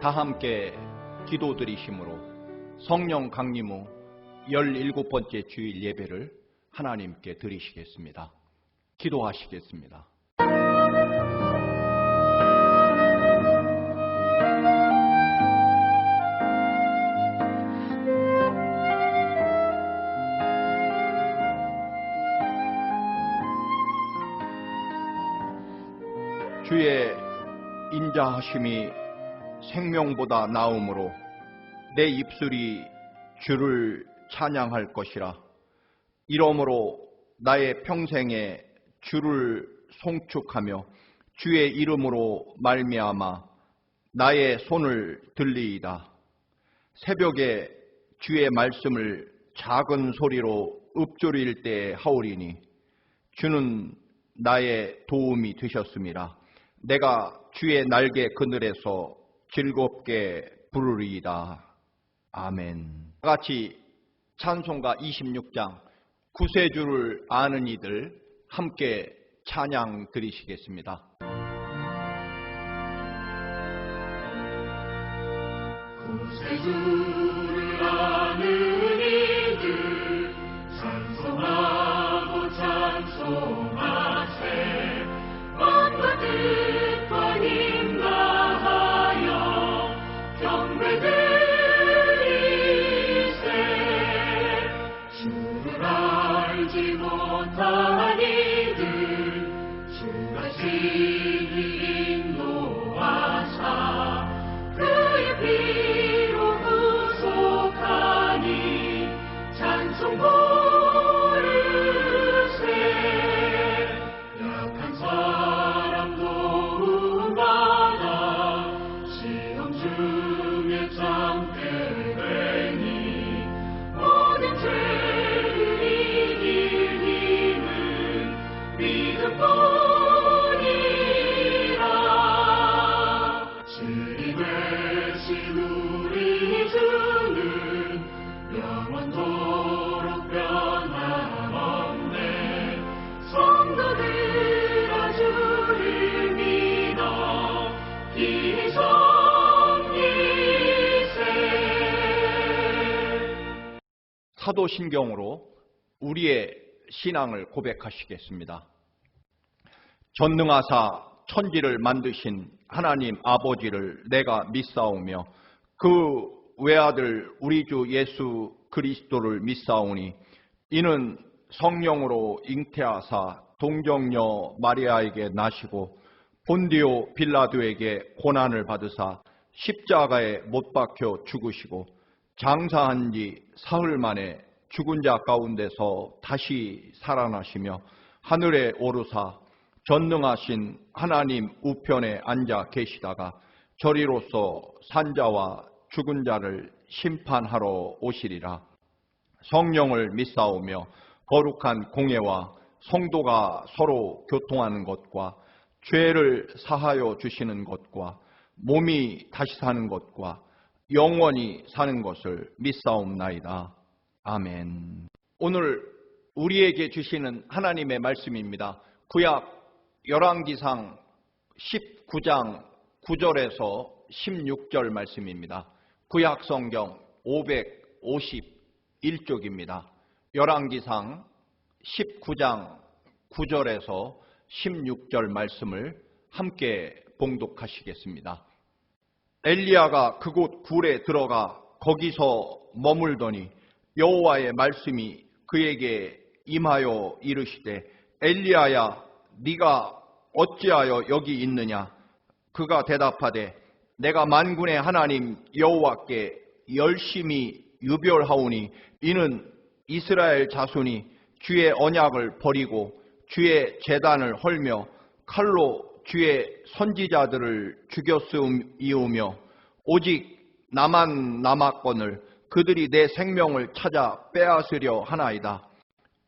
다 함께 기도드리심으로 성령 강림 후 17번째 주일 예배를 하나님께 드리시겠습니다. 기도하시겠습니다. 주의 인자하심이 생명보다 나음으로 내 입술이 주를 찬양할 것이라. 이러므로 나의 평생에 주를 송축하며 주의 이름으로 말미암아 나의 손을 들리이다. 새벽에 주의 말씀을 작은 소리로 읊조릴 때 하오리니 주는 나의 도움이 되셨음이라. 내가 주의 날개 그늘에서 즐겁게 부르리이다. 아멘. 같이 찬송가 26장 구세주를 아는 이들 함께 찬양 드리시겠습니다. 구세주를 아는 이들 찬송하고 찬송하세. 마음과 뜻과 힘 다하여 경배 드리세. 주를 알지 못한 이들 주가 친히 인도하사 그의 피로 구속하니 찬송 부르세. 약한 사람 도움받아 시험 중에 참게 되니 모든 죄를 이길 힘은 믿음뿐이라. 진리 되신 우리 주는 영원토록 변함없네. 성도들아 주를 믿어 기성이세. 사도신경으로 우리의 신앙을 고백하시겠습니다. 전능하사 천지를 만드신 하나님 아버지를 내가 믿사오며 그 외아들 우리 주 예수 그리스도를 믿사오니 이는 성령으로 잉태하사 동정녀 마리아에게 나시고 본디오 빌라도에게 고난을 받으사 십자가에 못 박혀 죽으시고 장사한 지 사흘 만에 죽은 자 가운데서 다시 살아나시며 하늘에 오르사 전능하신 하나님 우편에 앉아 계시다가 저리로서 산자와 죽은 자를 심판하러 오시리라. 성령을 믿사오며 거룩한 공예와 성도가 서로 교통하는 것과 죄를 사하여 주시는 것과 몸이 다시 사는 것과 영원히 사는 것을 믿사옵나이다. 아멘. 오늘 우리에게 주시는 하나님의 말씀입니다. 구약 열왕기상 19장 9절에서 16절 말씀입니다. 구약 성경 551쪽입니다. 열왕기상 19장 9절에서 16절 말씀을 함께 봉독하시겠습니다. 엘리야가 그곳 굴에 들어가 거기서 머물더니 여호와의 말씀이 그에게 임하여 이르시되 엘리야야 네가 어찌하여 여기 있느냐. 그가 대답하되 내가 만군의 하나님 여호와께 열심히 유별하오니 이는 이스라엘 자손이 주의 언약을 버리고 주의 제단을 헐며 칼로 주의 선지자들을 죽였음이오며 오직 나만 남았거늘 그들이 내 생명을 찾아 빼앗으려 하나이다.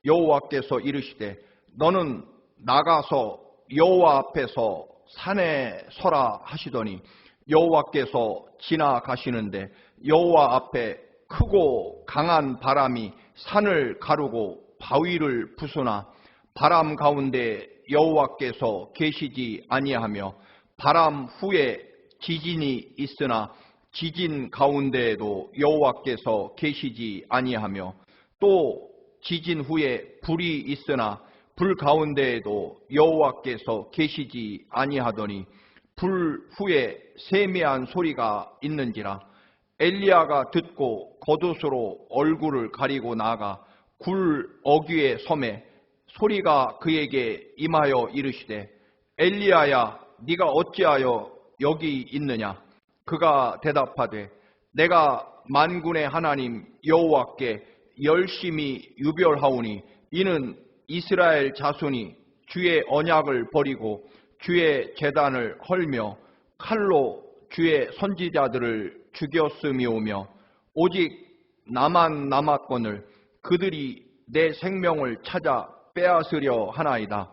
여호와께서 이르시되 너는 나가서 여호와 앞에서 산에 서라 하시더니 여호와께서 지나가시는데 여호와 앞에 크고 강한 바람이 산을 가르고 바위를 부수나 바람 가운데 여호와께서 계시지 아니하며 바람 후에 지진이 있으나 지진 가운데에도 여호와께서 계시지 아니하며 또 지진 후에 불이 있으나 불 가운데에도 여호와께서 계시지 아니하더니 불 후에 세미한 소리가 있는지라. 엘리야가 듣고 겉옷으로 얼굴을 가리고 나아가 굴 어귀에 서매 소리가 그에게 임하여 이르시되 엘리야야 네가 어찌하여 여기 있느냐. 그가 대답하되 내가 만군의 하나님 여호와께 열심히 유별하오니 이는 이스라엘 자손이 주의 언약을 버리고 주의 제단을 헐며 칼로 주의 선지자들을 죽였음이오며 오직 나만 남았거늘 그들이 내 생명을 찾아 빼앗으려 하나이다.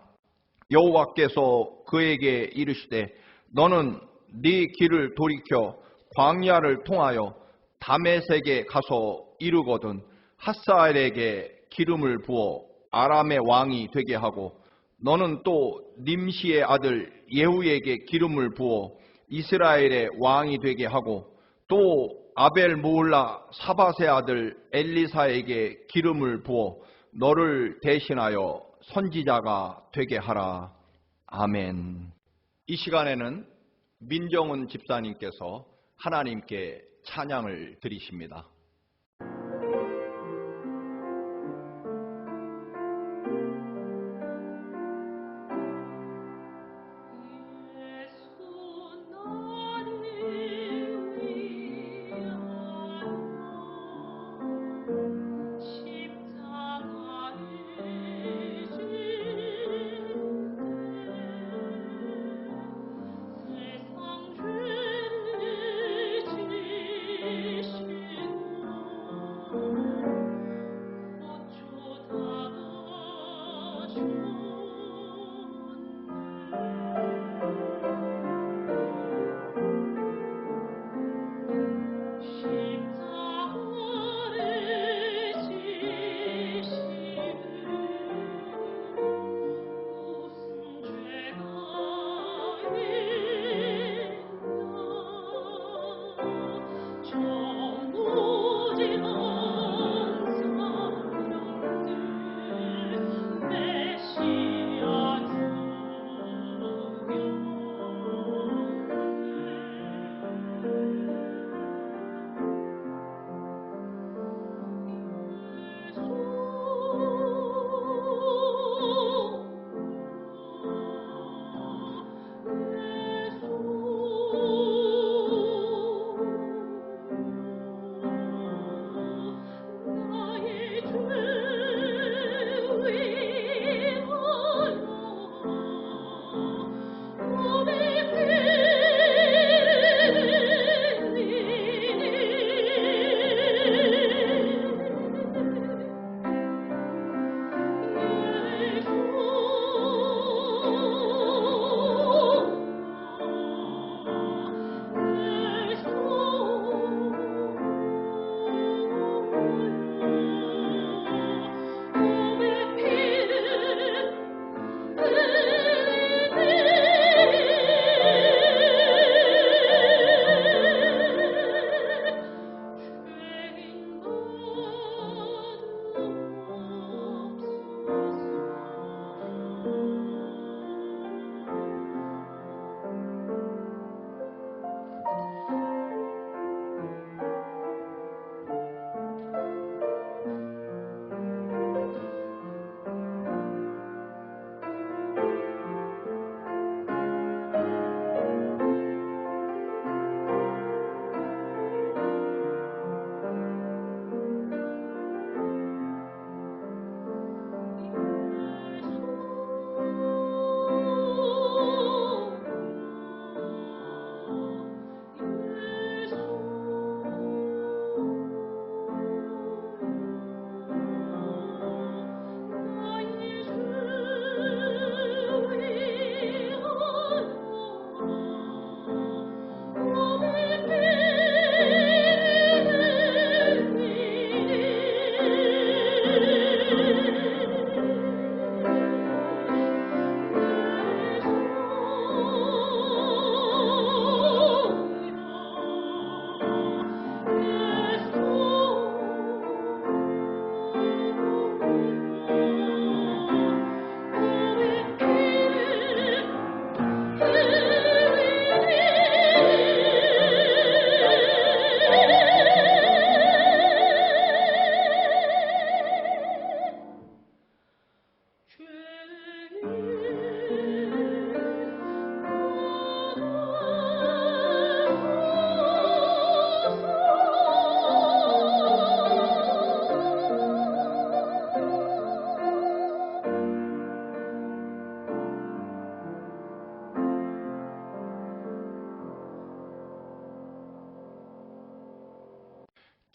여호와께서 그에게 이르시되 너는 네 길을 돌이켜 광야를 통하여 다메섹에 가서 이르거든 핫사엘에게 기름을 부어 아람의 왕이 되게 하고 너는 또 님시의 아들 예후에게 기름을 부어 이스라엘의 왕이 되게 하고 또 아벨 모올라 사밧의 아들 엘리사에게 기름을 부어 너를 대신하여 선지자가 되게 하라. 아멘. 이 시간에는 민정은 집사님께서 하나님께 찬양을 드리십니다. 세상 죄를 지신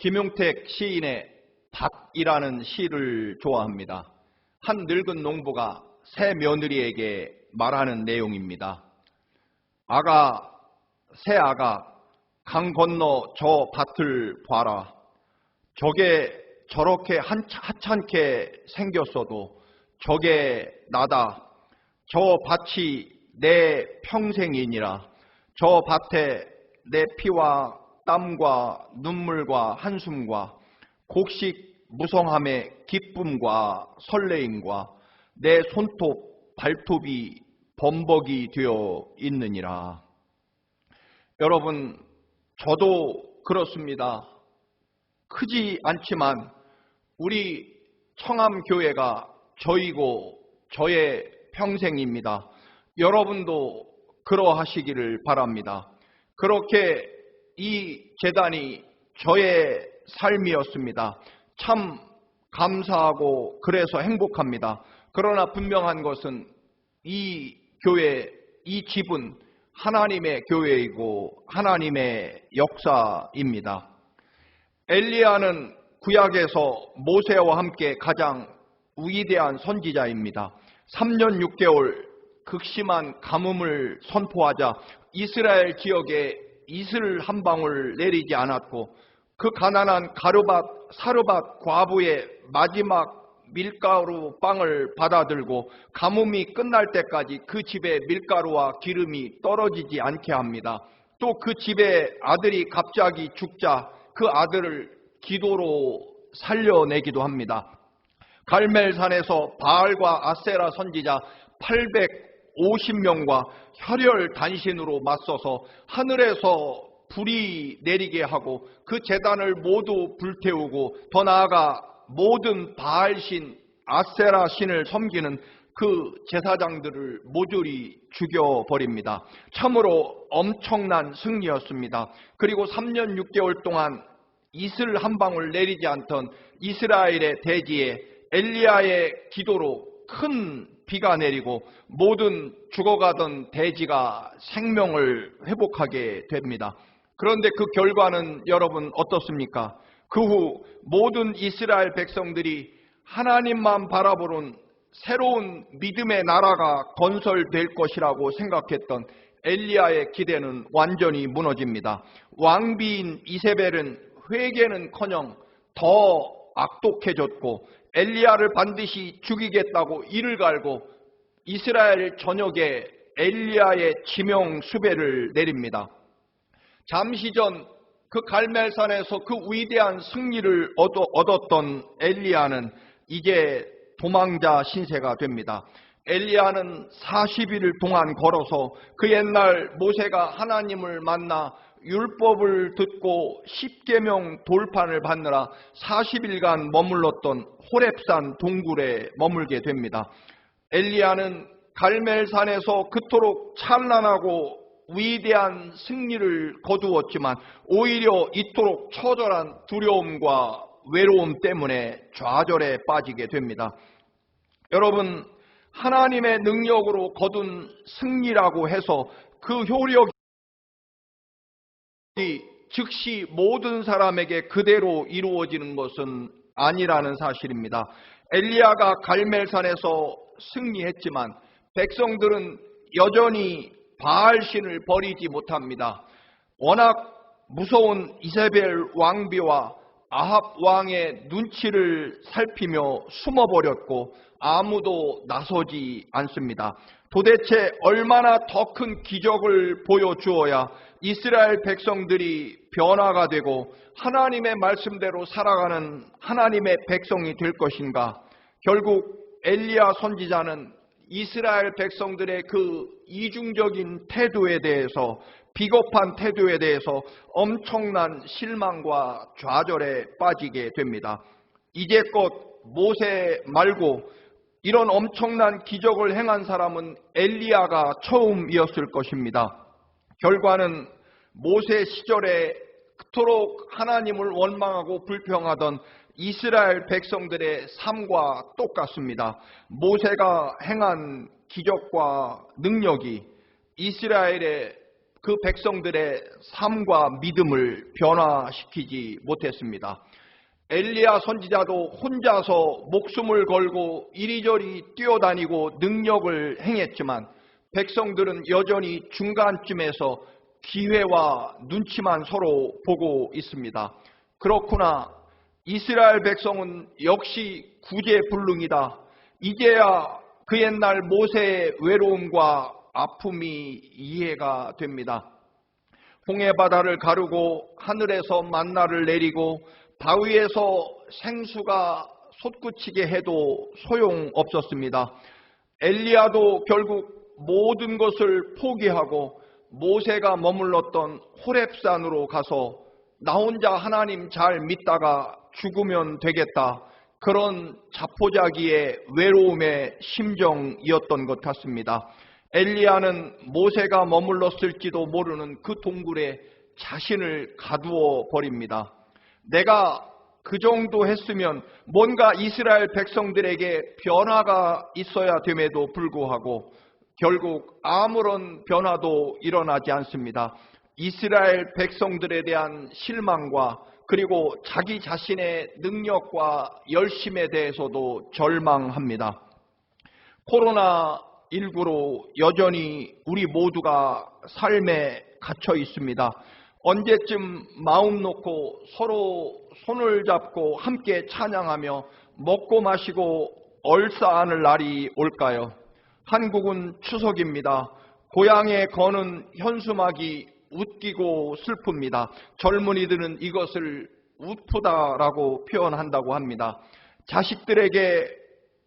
김용택 시인의 밭이라는 시를 좋아합니다. 한 늙은 농부가 새 며느리에게 말하는 내용입니다. 새 아가, 강 건너 저 밭을 봐라. 저게 저렇게 하찮게 생겼어도 저게 나다. 저 밭이 내 평생이니라. 저 밭에 내 피와 땀과 눈물과 한숨과 곡식 무성함의 기쁨과 설레임과 내 손톱 발톱이 범벅이 되어 있느니라. 여러분, 저도 그렇습니다. 크지 않지만 우리 청암교회가 저이고 저의 평생입니다. 여러분도 그러하시기를 바랍니다. 그렇게 이 제단이 저의 삶이었습니다. 참 감사하고 그래서 행복합니다. 그러나 분명한 것은 이 교회, 이 집은 하나님의 교회이고 하나님의 역사입니다. 엘리야는 구약에서 모세와 함께 가장 위대한 선지자입니다. 3년 6개월 극심한 가뭄을 선포하자 이스라엘 지역에 이슬 한 방울 내리지 않았고 그 가난한 사르밧 과부의 마지막 밀가루 빵을 받아들고 가뭄이 끝날 때까지 그 집에 밀가루와 기름이 떨어지지 않게 합니다. 또 그 집에 아들이 갑자기 죽자 그 아들을 기도로 살려내기도 합니다. 갈멜산에서 바알과 아세라 선지자 850명과 혈혈단신으로 맞서서 하늘에서 불이 내리게 하고 그 제단을 모두 불태우고 더 나아가 모든 바알신, 아세라 신을 섬기는 그 제사장들을 모조리 죽여버립니다. 참으로 엄청난 승리였습니다. 그리고 3년 6개월 동안 이슬 한 방울 내리지 않던 이스라엘의 대지에 엘리야의 기도로 큰 비가 내리고 모든 죽어가던 대지가 생명을 회복하게 됩니다. 그런데 그 결과는 여러분 어떻습니까? 그 후 모든 이스라엘 백성들이 하나님만 바라보는 새로운 믿음의 나라가 건설될 것이라고 생각했던 엘리야의 기대는 완전히 무너집니다. 왕비인 이세벨은 회개는커녕 더 악독해졌고 엘리야를 반드시 죽이겠다고 이를 갈고 이스라엘 전역에 엘리야의 지명 수배를 내립니다. 잠시 전 그 갈멜산에서 그 위대한 승리를 얻었던 엘리야는 이제 도망자 신세가 됩니다. 엘리야는 40일 동안 걸어서 그 옛날 모세가 하나님을 만나 율법을 듣고 십계명 돌판을 받느라 40일간 머물렀던 호렙산 동굴에 머물게 됩니다. 엘리야는 갈멜산에서 그토록 찬란하고 위대한 승리를 거두었지만 오히려 이토록 처절한 두려움과 외로움 때문에 좌절에 빠지게 됩니다. 여러분, 하나님의 능력으로 거둔 승리라고 해서 그 효력이 즉시 모든 사람에게 그대로 이루어지는 것은 아니라는 사실입니다. 엘리야가 갈멜산에서 승리했지만 백성들은 여전히 바알신을 버리지 못합니다. 워낙 무서운 이세벨 왕비와 아합 왕의 눈치를 살피며 숨어버렸고 아무도 나서지 않습니다. 도대체 얼마나 더 큰 기적을 보여주어야 이스라엘 백성들이 변화가 되고 하나님의 말씀대로 살아가는 하나님의 백성이 될 것인가? 결국 엘리야 선지자는 이스라엘 백성들의 그 이중적인 태도에 대해서, 비겁한 태도에 대해서 엄청난 실망과 좌절에 빠지게 됩니다. 이제껏 모세 말고 이런 엄청난 기적을 행한 사람은 엘리야가 처음이었을 것입니다. 결과는 모세 시절에 그토록 하나님을 원망하고 불평하던 이스라엘 백성들의 삶과 똑같습니다. 모세가 행한 기적과 능력이 이스라엘의 그 백성들의 삶과 믿음을 변화시키지 못했습니다. 엘리야 선지자도 혼자서 목숨을 걸고 이리저리 뛰어다니고 능력을 행했지만 백성들은 여전히 중간쯤에서 기회와 눈치만 서로 보고 있습니다. 그렇구나. 이스라엘 백성은 역시 구제불능이다. 이제야 그 옛날 모세의 외로움과 아픔이 이해가 됩니다. 홍해바다를 가르고 하늘에서 만나를 내리고 바위에서 생수가 솟구치게 해도 소용없었습니다. 엘리야도 결국 모든 것을 포기하고 모세가 머물렀던 호렙산으로 가서 나 혼자 하나님 잘 믿다가 죽으면 되겠다. 그런 자포자기의 외로움의 심정이었던 것 같습니다. 엘리야는 모세가 머물렀을지도 모르는 그 동굴에 자신을 가두어 버립니다. 내가 그 정도 했으면 뭔가 이스라엘 백성들에게 변화가 있어야 됨에도 불구하고 결국 아무런 변화도 일어나지 않습니다. 이스라엘 백성들에 대한 실망과 그리고 자기 자신의 능력과 열심에 대해서도 절망합니다. 코로나19로 여전히 우리 모두가 삶에 갇혀 있습니다. 언제쯤 마음 놓고 서로 손을 잡고 함께 찬양하며 먹고 마시고 얼싸안을 날이 올까요? 한국은 추석입니다. 고향에 거는 현수막이 웃기고 슬픕니다. 젊은이들은 이것을 웃프다라고 표현한다고 합니다. 자식들에게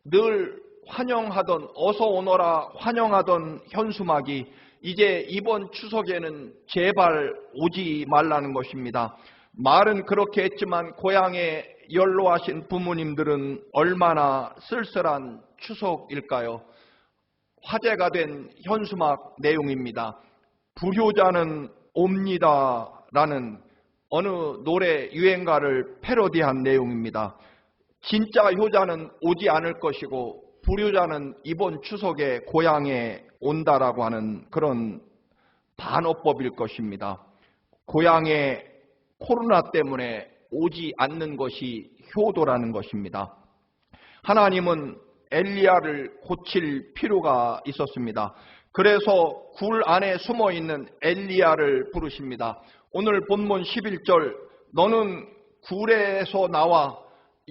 늘 환영하던 어서 오너라 환영하던 현수막이 이제 이번 추석에는 제발 오지 말라는 것입니다. 말은 그렇게 했지만 고향에 연로하신 부모님들은 얼마나 쓸쓸한 추석일까요? 화제가 된 현수막 내용입니다. 불효자는 옵니다라는 어느 노래 유행가를 패러디한 내용입니다. 진짜 효자는 오지 않을 것이고 불효자는 이번 추석에 고향에 온다라고 하는 그런 반어법일 것입니다. 고향에 코로나 때문에 오지 않는 것이 효도라는 것입니다. 하나님은 엘리야를 고칠 필요가 있었습니다. 그래서 굴 안에 숨어있는 엘리야를 부르십니다. 오늘 본문 11절 너는 굴에서 나와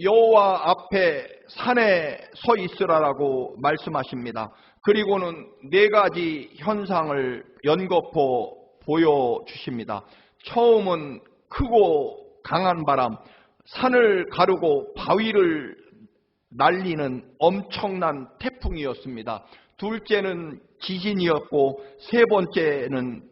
여호와 앞에 산에 서 있으라라고 말씀하십니다. 그리고는 네 가지 현상을 연거푸어 보여주십니다. 처음은 크고 강한 바람, 산을 가르고 바위를 날리는 엄청난 태풍이었습니다. 둘째는 지진이었고 세 번째는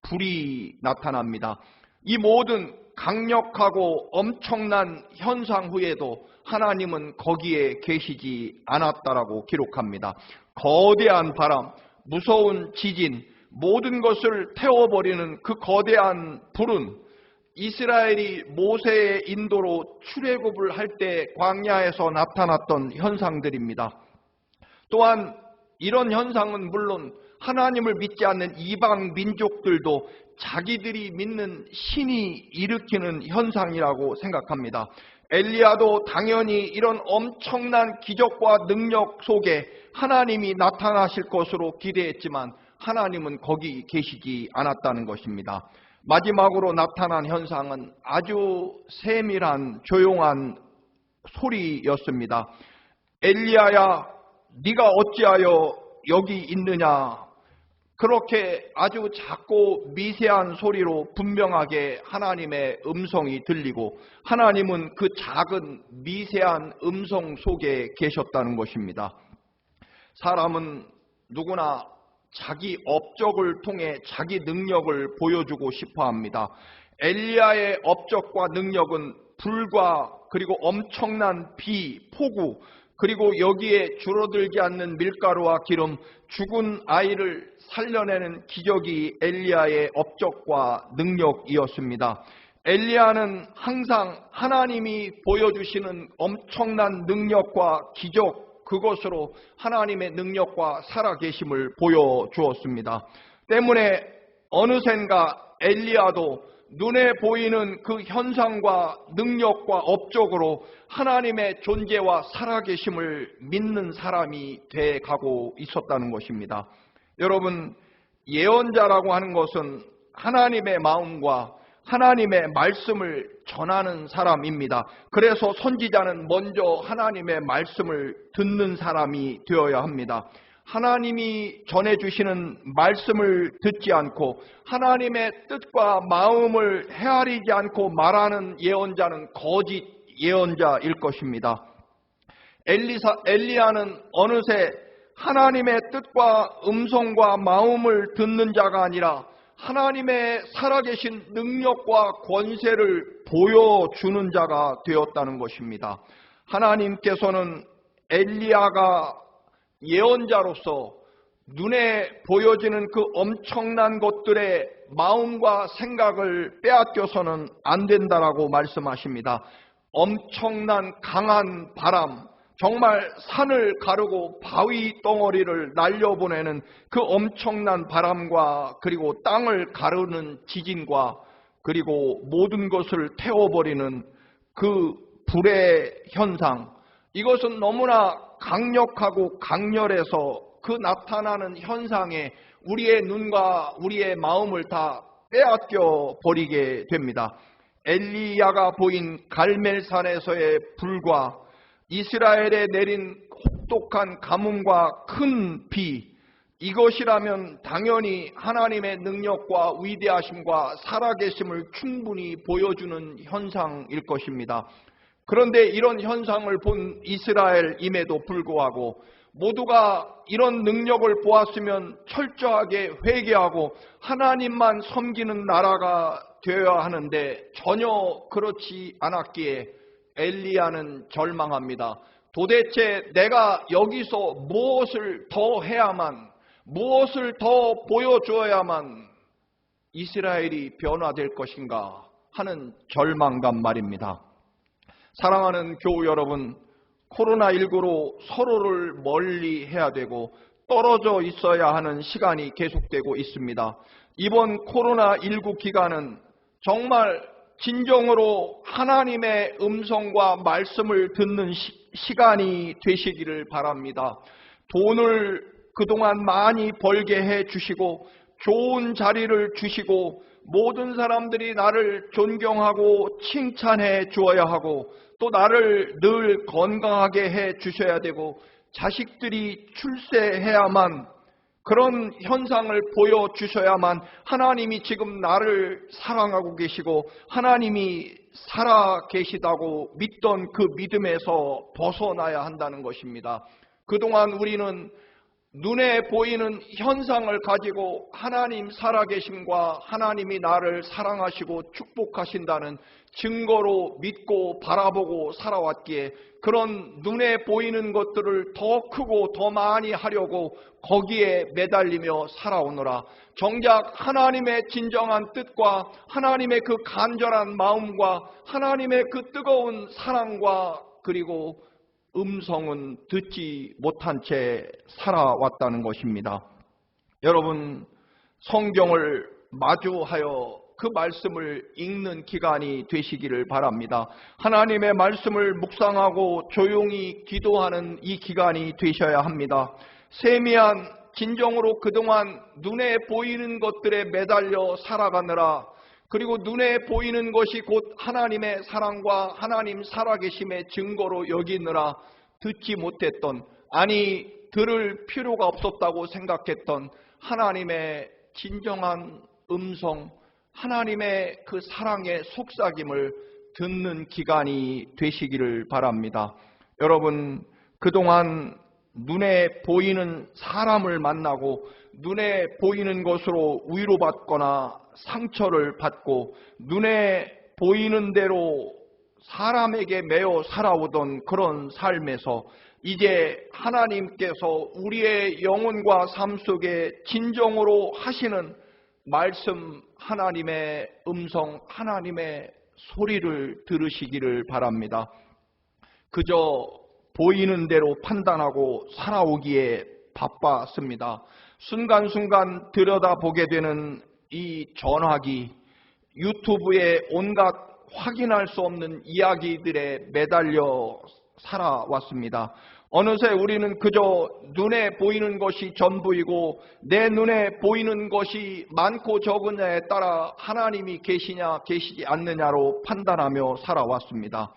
불이 나타납니다. 이 모든 강력하고 엄청난 현상 후에도 하나님은 거기에 계시지 않았다라고 기록합니다. 거대한 바람, 무서운 지진, 모든 것을 태워버리는 그 거대한 불은 이스라엘이 모세의 인도로 출애굽을 할 때 광야에서 나타났던 현상들입니다. 또한 이런 현상은 물론 하나님을 믿지 않는 이방 민족들도 자기들이 믿는 신이 일으키는 현상이라고 생각합니다. 엘리야도 당연히 이런 엄청난 기적과 능력 속에 하나님이 나타나실 것으로 기대했지만 하나님은 거기 계시지 않았다는 것입니다. 마지막으로 나타난 현상은 아주 세밀한 조용한 소리였습니다. 엘리야야, 네가 어찌하여 여기 있느냐? 그렇게 아주 작고 미세한 소리로 분명하게 하나님의 음성이 들리고 하나님은 그 작은 미세한 음성 속에 계셨다는 것입니다. 사람은 누구나 자기 업적을 통해 자기 능력을 보여주고 싶어 합니다. 엘리야의 업적과 능력은 불과 그리고 엄청난 비, 폭우, 그리고 여기에 줄어들지 않는 밀가루와 기름, 죽은 아이를 살려내는 기적이 엘리야의 업적과 능력이었습니다. 엘리야는 항상 하나님이 보여주시는 엄청난 능력과 기적, 그것으로 하나님의 능력과 살아계심을 보여주었습니다. 때문에 어느샌가 엘리야도 눈에 보이는 그 현상과 능력과 업적으로 하나님의 존재와 살아계심을 믿는 사람이 돼 가고 있었다는 것입니다. 여러분, 예언자라고 하는 것은 하나님의 마음과 하나님의 말씀을 전하는 사람입니다. 그래서 선지자는 먼저 하나님의 말씀을 듣는 사람이 되어야 합니다. 하나님이 전해주시는 말씀을 듣지 않고 하나님의 뜻과 마음을 헤아리지 않고 말하는 예언자는 거짓 예언자일 것입니다. 엘리야는 어느새 하나님의 뜻과 음성과 마음을 듣는 자가 아니라 하나님의 살아계신 능력과 권세를 보여주는 자가 되었다는 것입니다. 하나님께서는 엘리야가 예언자로서 눈에 보여지는 그 엄청난 것들의 마음과 생각을 빼앗겨서는 안 된다라고 말씀하십니다. 엄청난 강한 바람, 정말 산을 가르고 바위 덩어리를 날려보내는 그 엄청난 바람과 그리고 땅을 가르는 지진과 그리고 모든 것을 태워버리는 그 불의 현상, 이것은 너무나 강력하고 강렬해서 그 나타나는 현상에 우리의 눈과 우리의 마음을 다 빼앗겨 버리게 됩니다. 엘리야가 보인 갈멜산에서의 불과 이스라엘에 내린 혹독한 가뭄과 큰 비, 이것이라면 당연히 하나님의 능력과 위대하심과 살아계심을 충분히 보여주는 현상일 것입니다. 그런데 이런 현상을 본 이스라엘임에도 불구하고 모두가 이런 능력을 보았으면 철저하게 회개하고 하나님만 섬기는 나라가 되어야 하는데 전혀 그렇지 않았기에 엘리야는 절망합니다. 도대체 내가 여기서 무엇을 더 해야만, 무엇을 더 보여줘야만 이스라엘이 변화될 것인가 하는 절망감 말입니다. 사랑하는 교우 여러분, 코로나19로 서로를 멀리 해야 되고 떨어져 있어야 하는 시간이 계속되고 있습니다. 이번 코로나19 기간은 정말 진정으로 하나님의 음성과 말씀을 듣는 시간이 되시기를 바랍니다. 돈을 그동안 많이 벌게 해 주시고 좋은 자리를 주시고 모든 사람들이 나를 존경하고 칭찬해 주어야 하고 또 나를 늘 건강하게 해 주셔야 되고 자식들이 출세해야만 그런 현상을 보여주셔야만 하나님이 지금 나를 사랑하고 계시고 하나님이 살아 계시다고 믿던 그 믿음에서 벗어나야 한다는 것입니다. 그동안 우리는 눈에 보이는 현상을 가지고 하나님 살아계심과 하나님이 나를 사랑하시고 축복하신다는 증거로 믿고 바라보고 살아왔기에 그런 눈에 보이는 것들을 더 크고 더 많이 하려고 거기에 매달리며 살아오느라 정작 하나님의 진정한 뜻과 하나님의 그 간절한 마음과 하나님의 그 뜨거운 사랑과 그리고 음성은 듣지 못한 채 살아왔다는 것입니다. 여러분, 성경을 마주하여 그 말씀을 읽는 기간이 되시기를 바랍니다. 하나님의 말씀을 묵상하고 조용히 기도하는 이 기간이 되셔야 합니다. 세미한 진정으로 그동안 눈에 보이는 것들에 매달려 살아가느라 그리고 눈에 보이는 것이 곧 하나님의 사랑과 하나님 살아계심의 증거로 여기느라 듣지 못했던, 아니 들을 필요가 없었다고 생각했던 하나님의 진정한 음성, 하나님의 그 사랑의 속삭임을 듣는 기간이 되시기를 바랍니다. 여러분, 그동안 눈에 보이는 사람을 만나고 눈에 보이는 것으로 위로받거나 상처를 받고 눈에 보이는 대로 사람에게 매여 살아오던 그런 삶에서 이제 하나님께서 우리의 영혼과 삶 속에 진정으로 하시는 말씀, 하나님의 음성, 하나님의 소리를 들으시기를 바랍니다. 그저 보이는 대로 판단하고 살아오기에 바빴습니다. 순간순간 들여다보게 되는 이 전화기, 유튜브에 온갖 확인할 수 없는 이야기들에 매달려 살아왔습니다. 어느새 우리는 그저 눈에 보이는 것이 전부이고 내 눈에 보이는 것이 많고 적으냐에 따라 하나님이 계시냐 계시지 않느냐로 판단하며 살아왔습니다.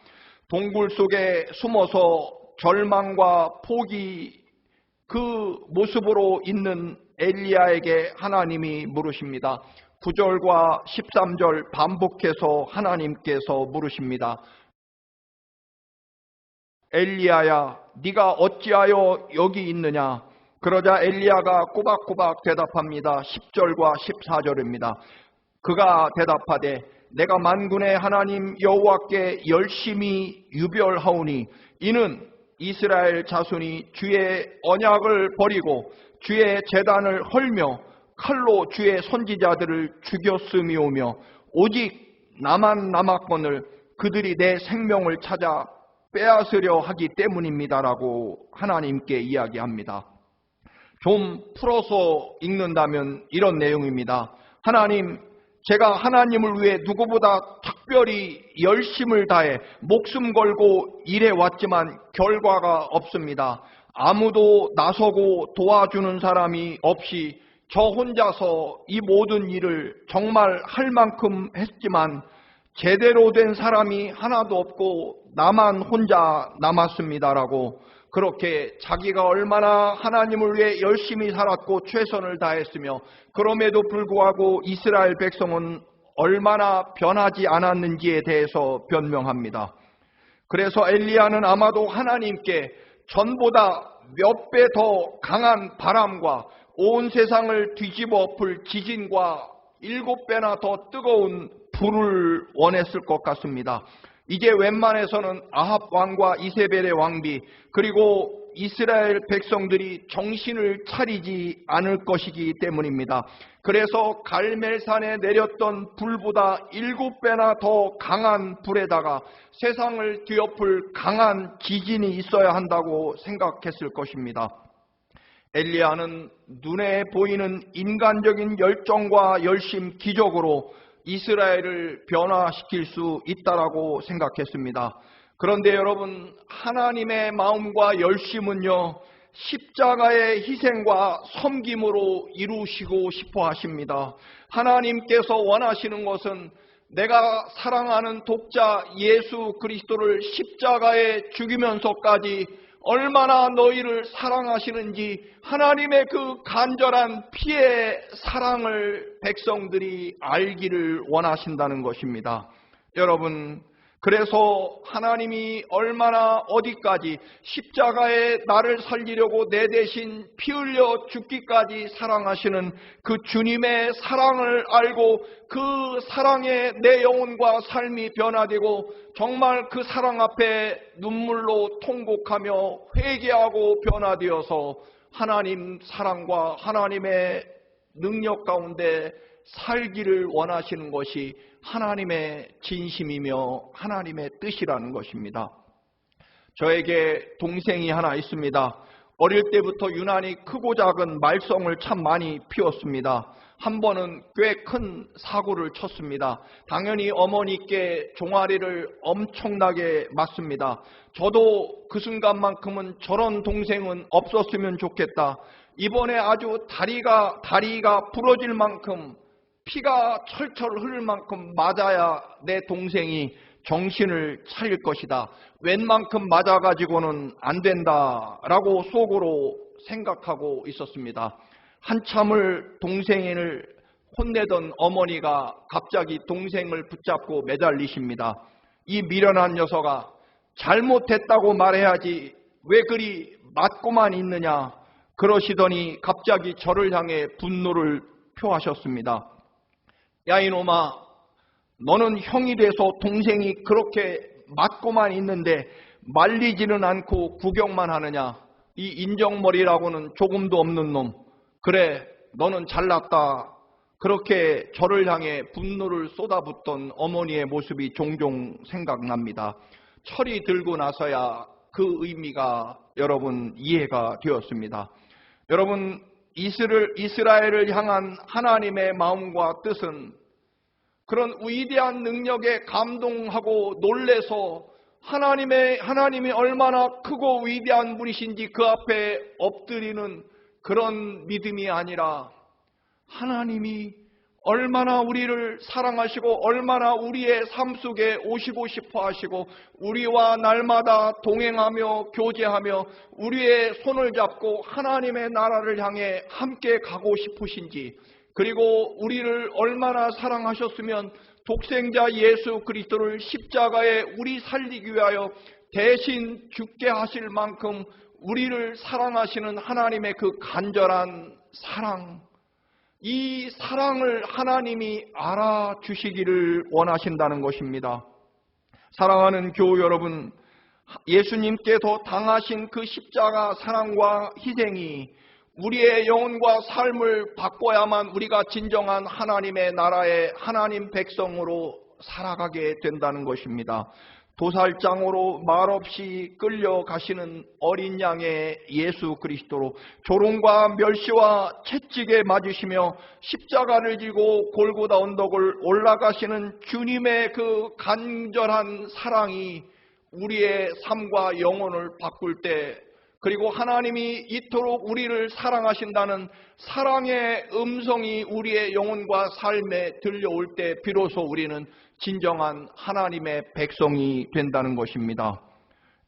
동굴 속에 숨어서 절망과 포기 그 모습으로 있는 엘리야에게 하나님이 물으십니다. 9절과 13절 반복해서 하나님께서 물으십니다. 엘리야야, 네가 어찌하여 여기 있느냐? 그러자 엘리야가 꼬박꼬박 대답합니다. 10절과 14절입니다. 그가 대답하되 내가 만군의 하나님 여호와께 열심히 유별하오니 이는 이스라엘 자손이 주의 언약을 버리고 주의 제단을 헐며 칼로 주의 선지자들을 죽였음이오며 오직 나만 남았거늘 그들이 내 생명을 찾아 빼앗으려 하기 때문입니다라고 하나님께 이야기합니다. 좀 풀어서 읽는다면 이런 내용입니다. 하나님, 제가 하나님을 위해 누구보다 특별히 열심을 다해 목숨 걸고 일해왔지만 결과가 없습니다. 아무도 나서고 도와주는 사람이 없이 저 혼자서 이 모든 일을 정말 할 만큼 했지만 제대로 된 사람이 하나도 없고 나만 혼자 남았습니다라고 그렇게 자기가 얼마나 하나님을 위해 열심히 살았고 최선을 다했으며 그럼에도 불구하고 이스라엘 백성은 얼마나 변하지 않았는지에 대해서 변명합니다. 그래서 엘리야는 아마도 하나님께 전보다 몇 배 더 강한 바람과 온 세상을 뒤집어 엎을 지진과 7배나 더 뜨거운 불을 원했을 것 같습니다. 이제 웬만해서는 아합 왕과 이세벨의 왕비 그리고 이스라엘 백성들이 정신을 차리지 않을 것이기 때문입니다. 그래서 갈멜산에 내렸던 불보다 7배나 더 강한 불에다가 세상을 뒤엎을 강한 지진이 있어야 한다고 생각했을 것입니다. 엘리야는 눈에 보이는 인간적인 열정과 열심 기적으로 이스라엘을 변화시킬 수 있다라고 생각했습니다. 그런데 여러분, 하나님의 마음과 열심은요, 십자가의 희생과 섬김으로 이루시고 싶어 하십니다. 하나님께서 원하시는 것은 내가 사랑하는 독자 예수 그리스도를 십자가에 죽이면서까지 얼마나 너희를 사랑하시는지 하나님의 그 간절한 피의 사랑을 백성들이 알기를 원하신다는 것입니다. 여러분, 그래서 하나님이 얼마나 어디까지 십자가에 나를 살리려고 내 대신 피 흘려 죽기까지 사랑하시는 그 주님의 사랑을 알고 그 사랑에 내 영혼과 삶이 변화되고 정말 그 사랑 앞에 눈물로 통곡하며 회개하고 변화되어서 하나님 사랑과 하나님의 능력 가운데 살기를 원하시는 것이 하나님의 진심이며 하나님의 뜻이라는 것입니다. 저에게 동생이 하나 있습니다. 어릴 때부터 유난히 크고 작은 말썽을 참 많이 피웠습니다. 한 번은 꽤 큰 사고를 쳤습니다. 당연히 어머니께 종아리를 엄청나게 맞습니다. 저도 그 순간만큼은 저런 동생은 없었으면 좋겠다. 이번에 아주 다리가 부러질 만큼 피가 철철 흐를 만큼 맞아야 내 동생이 정신을 차릴 것이다. 웬만큼 맞아가지고는 안 된다라고 속으로 생각하고 있었습니다. 한참을 동생을 혼내던 어머니가 갑자기 동생을 붙잡고 매달리십니다. 이 미련한 녀석아, 잘못했다고 말해야지 왜 그리 맞고만 있느냐 그러시더니 갑자기 저를 향해 분노를 표하셨습니다. 야 이놈아, 너는 형이 돼서 동생이 그렇게 맞고만 있는데 말리지는 않고 구경만 하느냐. 이 인정머리라고는 조금도 없는 놈. 그래, 너는 잘났다. 그렇게 저를 향해 분노를 쏟아붓던 어머니의 모습이 종종 생각납니다. 철이 들고 나서야 그 의미가 여러분 이해가 되었습니다. 여러분, 이스라엘을 향한 하나님의 마음과 뜻은 그런 위대한 능력에 감동하고 놀래서 하나님이 얼마나 크고 위대한 분이신지 그 앞에 엎드리는 그런 믿음이 아니라 하나님이 얼마나 우리를 사랑하시고 얼마나 우리의 삶 속에 오시고 싶어 하시고 우리와 날마다 동행하며 교제하며 우리의 손을 잡고 하나님의 나라를 향해 함께 가고 싶으신지, 그리고 우리를 얼마나 사랑하셨으면 독생자 예수 그리스도를 십자가에 우리 살리기 위하여 대신 죽게 하실 만큼 우리를 사랑하시는 하나님의 그 간절한 사랑, 이 사랑을 하나님이 알아주시기를 원하신다는 것입니다. 사랑하는 교우 여러분, 예수님께서 당하신 그 십자가 사랑과 희생이 우리의 영혼과 삶을 바꿔야만 우리가 진정한 하나님의 나라의 하나님 백성으로 살아가게 된다는 것입니다. 도살장으로 말없이 끌려가시는 어린 양의 예수 그리스도로 조롱과 멸시와 채찍에 맞으시며 십자가를 지고 골고다 언덕을 올라가시는 주님의 그 간절한 사랑이 우리의 삶과 영혼을 바꿀 때, 그리고 하나님이 이토록 우리를 사랑하신다는 사랑의 음성이 우리의 영혼과 삶에 들려올 때 비로소 우리는 진정한 하나님의 백성이 된다는 것입니다.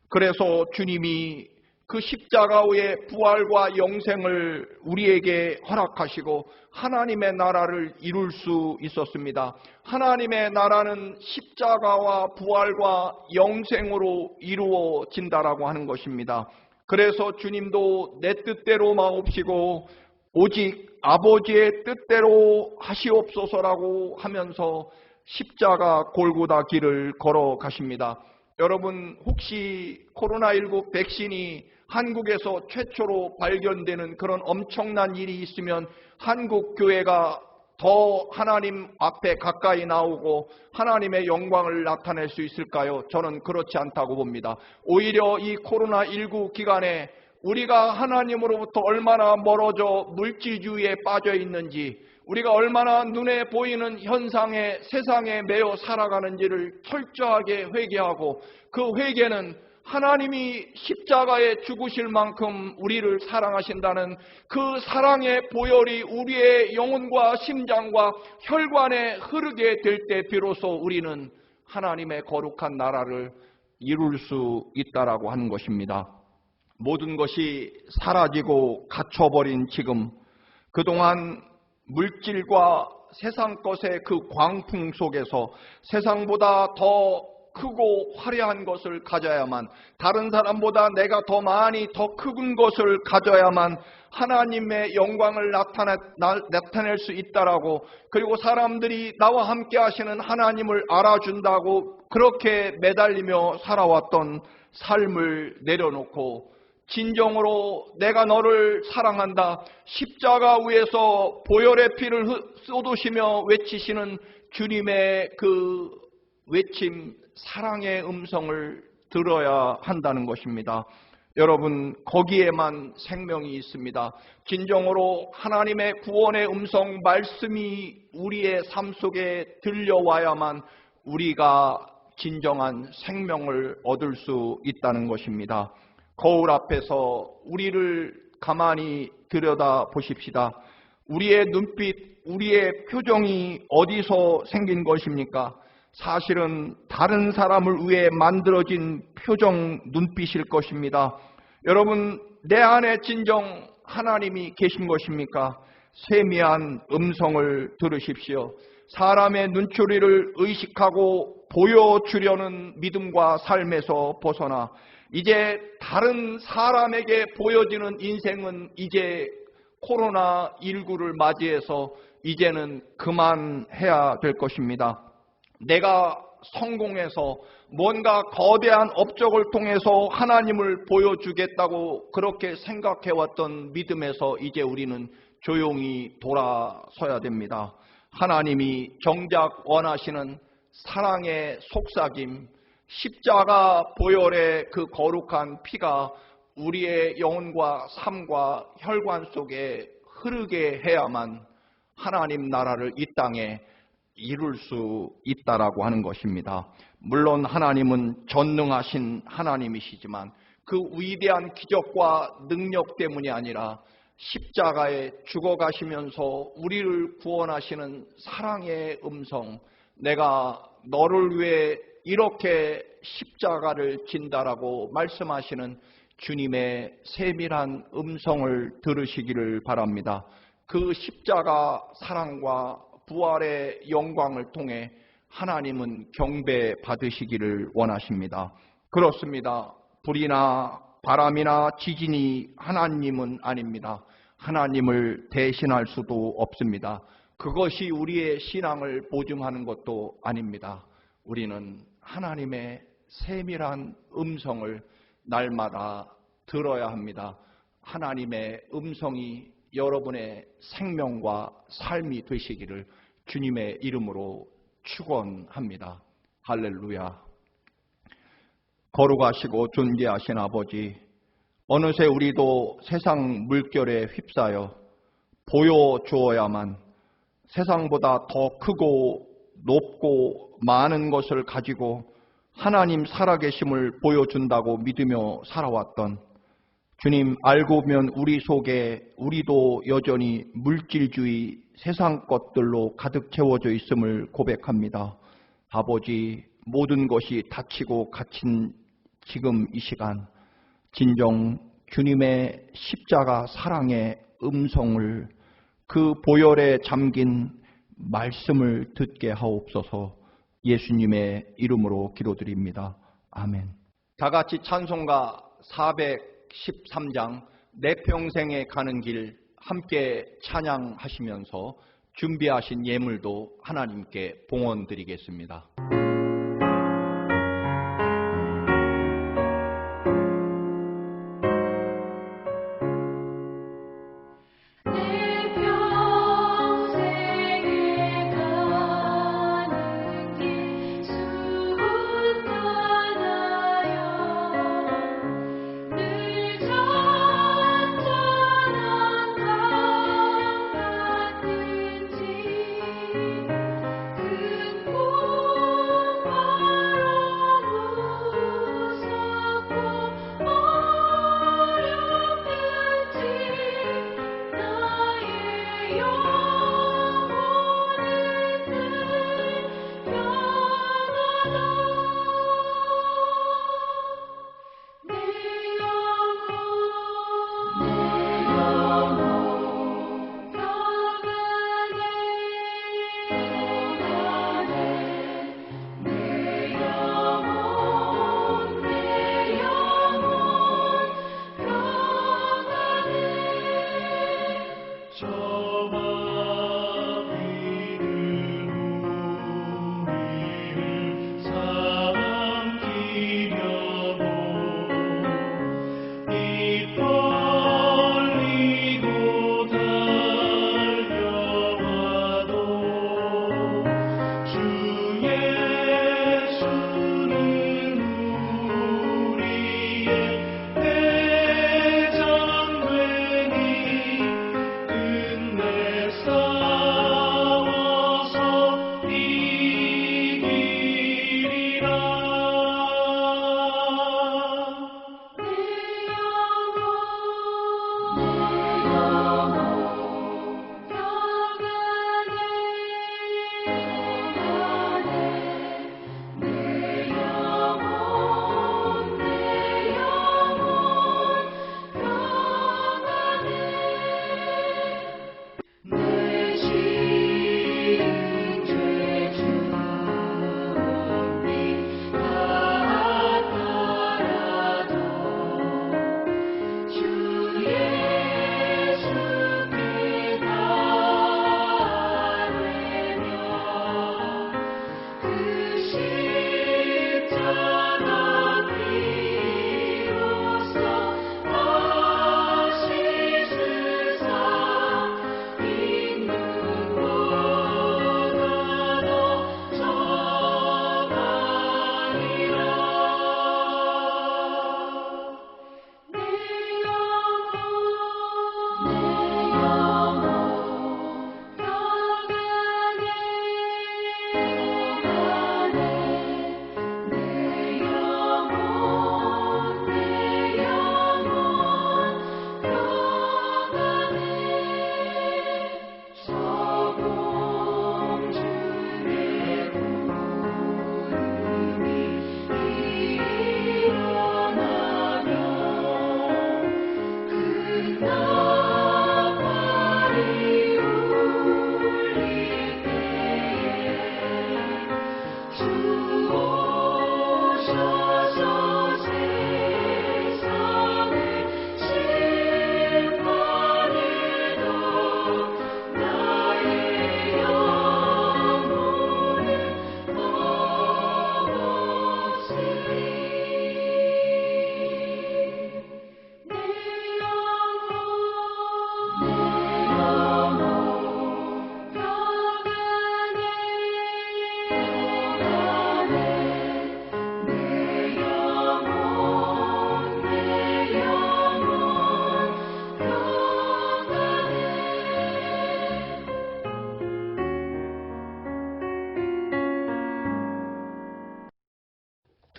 그래서 주님이 그 십자가의 부활과 영생을 우리에게 허락하시고 하나님의 나라를 이룰 수 있었습니다. 하나님의 나라는 십자가와 부활과 영생으로 이루어진다라고 하는 것입니다. 그래서 주님도 내 뜻대로 마옵시고 오직 아버지의 뜻대로 하시옵소서라고 하면서 십자가 골고다 길을 걸어가십니다. 여러분, 혹시 코로나19 백신이 한국에서 최초로 발견되는 그런 엄청난 일이 있으면 한국 교회가 더 하나님 앞에 가까이 나오고 하나님의 영광을 나타낼 수 있을까요? 저는 그렇지 않다고 봅니다. 오히려 이 코로나19 기간에 우리가 하나님으로부터 얼마나 멀어져 물질주의에 빠져 있는지, 우리가 얼마나 눈에 보이는 현상에 세상에 매여 살아가는지를 철저하게 회개하고, 그 회개는 하나님이 십자가에 죽으실 만큼 우리를 사랑하신다는 그 사랑의 보혈이 우리의 영혼과 심장과 혈관에 흐르게 될 때 비로소 우리는 하나님의 거룩한 나라를 이룰 수 있다라고 하는 것입니다. 모든 것이 사라지고 갇혀버린 지금, 그동안 물질과 세상 것의 그 광풍 속에서 세상보다 더 크고 화려한 것을 가져야만, 다른 사람보다 내가 더 많이 더 큰 것을 가져야만 하나님의 영광을 나타낼 수 있다라고, 그리고 사람들이 나와 함께 하시는 하나님을 알아준다고 그렇게 매달리며 살아왔던 삶을 내려놓고 진정으로 내가 너를 사랑한다, 십자가 위에서 보혈의 피를 쏟으시며 외치시는 주님의 그 외침, 사랑의 음성을 들어야 한다는 것입니다. 여러분, 거기에만 생명이 있습니다. 진정으로 하나님의 구원의 음성 말씀이 우리의 삶 속에 들려와야만 우리가 진정한 생명을 얻을 수 있다는 것입니다. 거울 앞에서 우리를 가만히 들여다 보십시다. 우리의 눈빛, 우리의 표정이 어디서 생긴 것입니까? 사실은 다른 사람을 위해 만들어진 표정, 눈빛일 것입니다. 여러분, 내 안에 진정 하나님이 계신 것입니까? 세미한 음성을 들으십시오. 사람의 눈초리를 의식하고 보여주려는 믿음과 삶에서 벗어나 이제 다른 사람에게 보여지는 인생은 이제 코로나19를 맞이해서 이제는 그만해야 될 것입니다. 내가 성공해서 뭔가 거대한 업적을 통해서 하나님을 보여주겠다고 그렇게 생각해왔던 믿음에서 이제 우리는 조용히 돌아서야 됩니다. 하나님이 정작 원하시는 사랑의 속삭임, 십자가 보혈의 그 거룩한 피가 우리의 영혼과 삶과 혈관 속에 흐르게 해야만 하나님 나라를 이 땅에 이룰 수 있다라고 하는 것입니다. 물론 하나님은 전능하신 하나님이시지만 그 위대한 기적과 능력 때문이 아니라 십자가에 죽어가시면서 우리를 구원하시는 사랑의 음성, 내가 너를 위해 이렇게 십자가를 진다라고 말씀하시는 주님의 세밀한 음성을 들으시기를 바랍니다. 그 십자가 사랑과 부활의 영광을 통해 하나님은 경배 받으시기를 원하십니다. 그렇습니다. 불이나 바람이나 지진이 하나님은 아닙니다. 하나님을 대신할 수도 없습니다. 그것이 우리의 신앙을 보증하는 것도 아닙니다. 우리는 하나님의 세밀한 음성을 날마다 들어야 합니다. 하나님의 음성이 여러분의 생명과 삶이 되시기를 주님의 이름으로 축원합니다. 할렐루야. 거룩하시고 존귀하신 아버지, 어느새 우리도 세상 물결에 휩싸여 보여주어야만 세상보다 더 크고 높고 많은 것을 가지고 하나님 살아계심을 보여준다고 믿으며 살아왔던 주님, 알고 보면 우리 속에 우리도 여전히 물질주의, 세상 것들로 가득 채워져 있음을 고백합니다. 아버지, 모든 것이 닫히고 갇힌 지금 이 시간, 진정 주님의 십자가 사랑의 음성을, 그 보혈에 잠긴 말씀을 듣게 하옵소서. 예수님의 이름으로 기도드립니다. 아멘. 다 같이 찬송가 413장 내 평생에 가는 길 함께 찬양하시면서 준비하신 예물도 하나님께 봉헌드리겠습니다. 그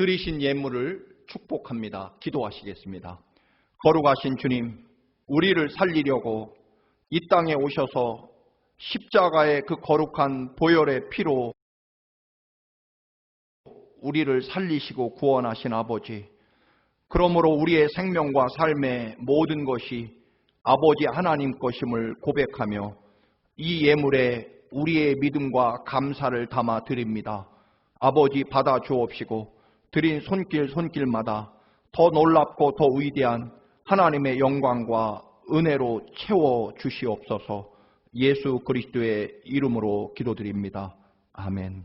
드리신 예물을 축복합니다. 기도하시겠습니다. 거룩하신 주님, 우리를 살리려고 이 땅에 오셔서 십자가의 그 거룩한 보혈의 피로 우리를 살리시고 구원하신 아버지, 그러므로 우리의 생명과 삶의 모든 것이 아버지 하나님 것임을 고백하며 이 예물에 우리의 믿음과 감사를 담아 드립니다. 아버지 받아 주옵시고 드린 손길마다 더 놀랍고 더 위대한 하나님의 영광과 은혜로 채워 주시옵소서. 예수 그리스도의 이름으로 기도드립니다. 아멘.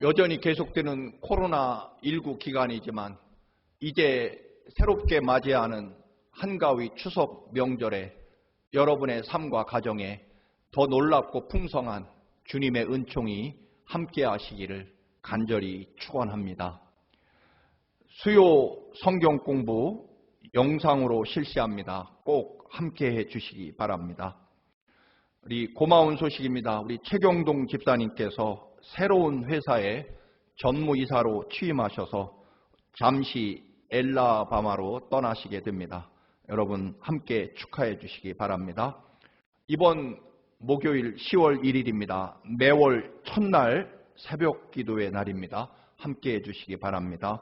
여전히 계속되는 코로나19 기간이지만 이제 새롭게 맞이하는 한가위 추석 명절에 여러분의 삶과 가정에 더 놀랍고 풍성한 주님의 은총이 함께 하시기를 간절히 축원합니다. 수요 성경 공부 영상으로 실시합니다. 꼭 함께 해 주시기 바랍니다. 우리 고마운 소식입니다. 우리 최경동 집사님께서 새로운 회사에 전무이사로 취임하셔서 잠시 엘라바마로 떠나시게 됩니다. 여러분 함께 축하해 주시기 바랍니다. 이번 목요일 10월 1일입니다. 매월 첫날 새벽 기도의 날입니다. 함께 해 주시기 바랍니다.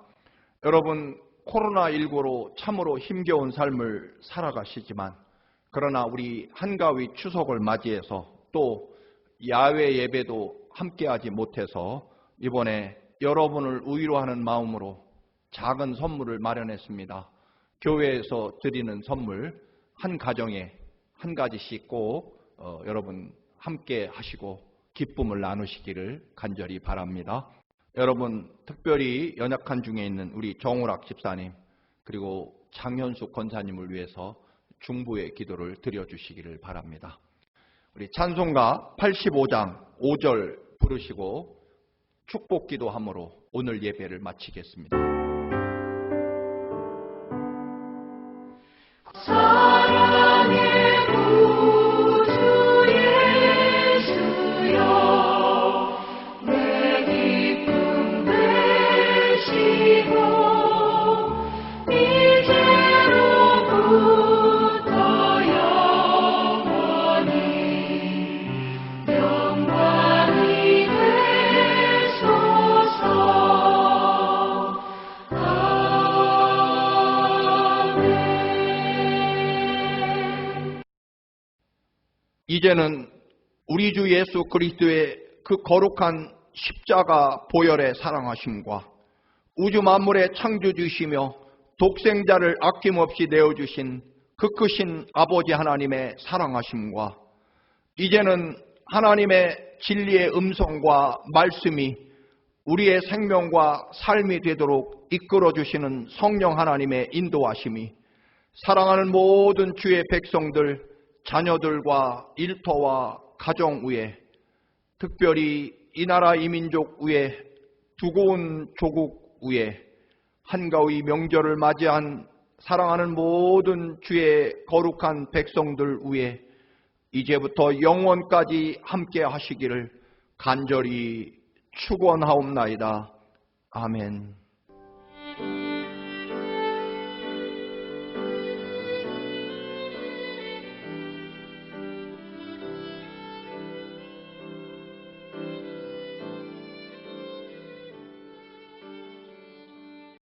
여러분 코로나19로 참으로 힘겨운 삶을 살아가시지만 그러나 우리 한가위 추석을 맞이해서 또 야외 예배도 함께하지 못해서 이번에 여러분을 위로하는 마음으로 작은 선물을 마련했습니다. 교회에서 드리는 선물 한 가정에 한 가지씩 꼭 여러분 함께 하시고 기쁨을 나누시기를 간절히 바랍니다. 여러분 특별히 연약한 중에 있는 우리 정우락 집사님 그리고 장현숙 권사님을 위해서 중보의 기도를 드려주시기를 바랍니다. 우리 찬송가 85장 5절 부르시고 축복 기도함으로 오늘 예배를 마치겠습니다. 사랑의 구주 예수여 내 기쁨 되시고 이제로부터 영원히 영광이 되소서. 이제는 우리 주 예수 그리스도의 그 거룩한 십자가 보혈의 사랑하심과 우주 만물의 창조주시며 독생자를 아낌없이 내어주신 그 크신 아버지 하나님의 사랑하심과 이제는 하나님의 진리의 음성과 말씀이 우리의 생명과 삶이 되도록 이끌어주시는 성령 하나님의 인도하심이 사랑하는 모든 주의 백성들 자녀들과 일터와 가정 위에 특별히 이 나라 이 민족 위에 두고 온 조국 위에 한가위 명절을 맞이한 사랑하는 모든 주의 거룩한 백성들 위에 이제부터 영원까지 함께 하시기를 간절히 축원하옵나이다. 아멘.